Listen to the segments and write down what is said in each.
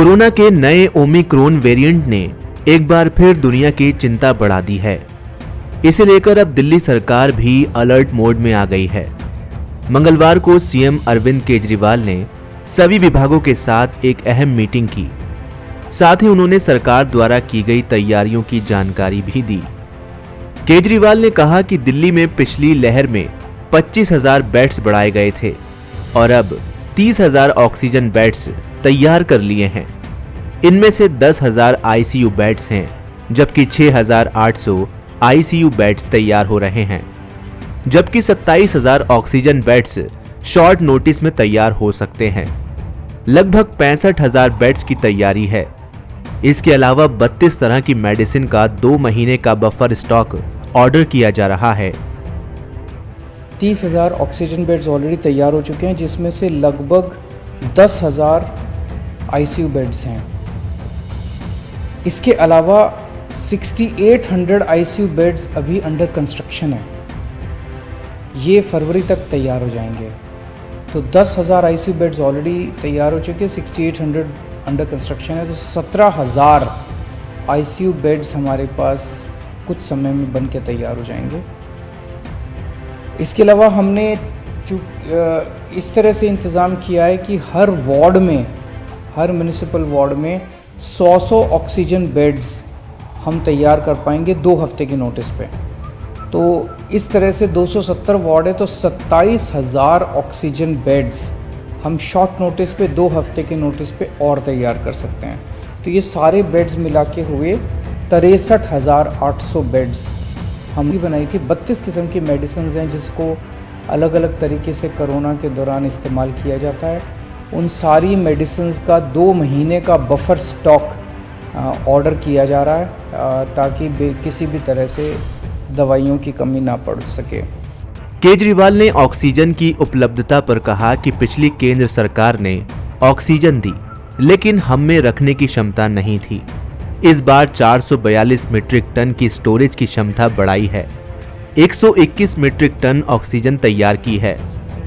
Corona के नए Omicron variant ने एक बार फिर दुनिया की चिंता बढ़ा दी है। इसे लेकर अब दिल्ली सरकार भी अलर्ट मोड में आ गई है। मंगलवार को सीएम अरविंद केजरीवाल ने सभी विभागों के साथ एक अहम मीटिंग की। साथ ही उन्होंने सरकार द्वारा की गई तैयारियों की जानकारी भी दी। केजरीवाल ने कहा कि दिल्ली में पिछली लहर में 25,000 बेड्स बढ़ाए गए थे और अब 30,000 ऑक्सीजन बेड्स तैयार कर लिए हैं। इनमें से 10,000 आईसीयू बेड्स हैं, जबकि 6,800 आईसीयू बेड्स तैयार हो रहे हैं, जबकि 27,000 ऑक्सीजन बेड्स शॉर्ट नोटिस में तैयार हो सकते हैं। लगभग 65,000 बेड्स की तैयारी है। इसके अलावा 32 तरह की मेडिसिन का 2 महीने का बफर स्टॉक ऑर्डर किया जा रहा है। 30,000 ऑक्सीजन बेड्स ऑलरेडी तैयार हो चुके हैं, जिसमें से लगभग 10,000 आईसीयू बेड्स हैं। इसके अलावा 6,800 आईसीयू बेड्स अभी अंडर कंस्ट्रक्शन है। ये फरवरी तक तैयार हो जाएंगे। तो 10,000 आईसीयू बेड्स ऑलरेडी तैयार हो चुके हैं, 6,800 अंडर कंस्ट्रक्शन है। तो 17,000 आईसीयू बेड्स हमारे पास कुछ समय में बन के तैयार हो जाएंगे। इसके अलावा हमने इस तरह से इंतज़ाम किया है कि हर वार्ड में, हर म्यूनिसिपल वार्ड में 100 ऑक्सीजन बेड्स हम तैयार कर पाएंगे 2 हफ्ते के नोटिस पे। तो इस तरह से 270 वार्ड है, तो 27,000 ऑक्सीजन बेड्स हम शॉर्ट नोटिस पे 2 हफ्ते के नोटिस पे और तैयार कर सकते हैं। तो ये सारे बेड्स मिला के हुए 63,800 बेड्स हमने बनाई थी। 32 किस्म की मेडिसिन हैं जिसको अलग अलग तरीके से कोरोना के दौरान इस्तेमाल किया जाता है। उन सारी मेडिसिन का 2 महीने का बफर स्टॉक ऑर्डर किया जा रहा है, ताकि किसी भी तरह से दवाइयों की कमी ना पड़ सके। केजरीवाल ने ऑक्सीजन की उपलब्धता पर कहा कि पिछली केंद्र सरकार ने ऑक्सीजन दी, लेकिन हम में रखने की क्षमता नहीं थी। इस बार 442 मीट्रिक टन की स्टोरेज की क्षमता बढ़ाई है। 121 मीट्रिक टन ऑक्सीजन तैयार की है,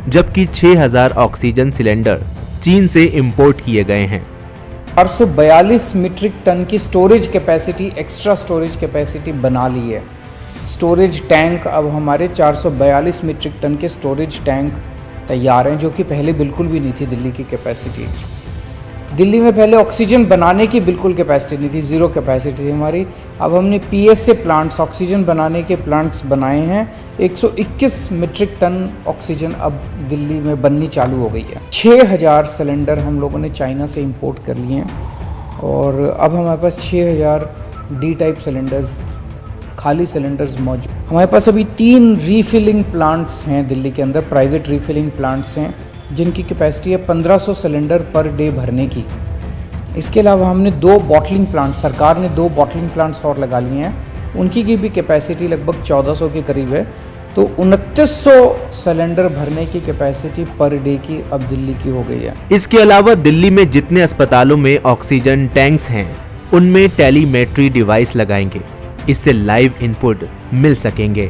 जबकि 6,000 ऑक्सीजन सिलेंडर चीन से इंपोर्ट किए गए हैं। 442 मीट्रिक टन की storage capacity, extra storage capacity बना ली है। स्टोरेज टैंक अब हमारे 442 मीट्रिक टन के स्टोरेज टैंक तैयार हैं, जो कि पहले बिल्कुल भी नहीं थी दिल्ली की कैपेसिटी। दिल्ली में पहले ऑक्सीजन बनाने की बिल्कुल कैपेसिटी नहीं थी, ज़ीरो कैपेसिटी थी हमारी। अब हमने पीएसए प्लांट्स, ऑक्सीजन बनाने के प्लांट्स बनाए हैं। 121 मीट्रिक टन ऑक्सीजन अब दिल्ली में बननी चालू हो गई है। 6,000 सिलेंडर हम लोगों ने चाइना से इंपोर्ट कर लिए हैं और अब हमारे पास 6,000 डी टाइप सिलेंडर्स, खाली सिलेंडर्स मौजूद। हमारे पास अभी 3 रीफिलिंग प्लांट्स हैं दिल्ली के अंदर, प्राइवेट रीफिलिंग प्लांट्स हैं, जिनकी कैपेसिटी है 1500 सिलेंडर पर डे भरने की। इसके अलावा हमने 2 बॉटलिंग प्लांट, सरकार ने 2 बॉटलिंग प्लांट्स और लगा लिए हैं, उनकी की भी कैपेसिटी लगभग 1400 के करीब है। तो 2900 सिलेंडर भरने की कैपेसिटी पर डे की अब दिल्ली की हो गई है। इसके अलावा दिल्ली में जितने अस्पतालों में ऑक्सीजन टैंक्स हैं, उनमें टेलीमेट्री डिवाइस लगाएंगे। इससे लाइव इनपुट मिल सकेंगे।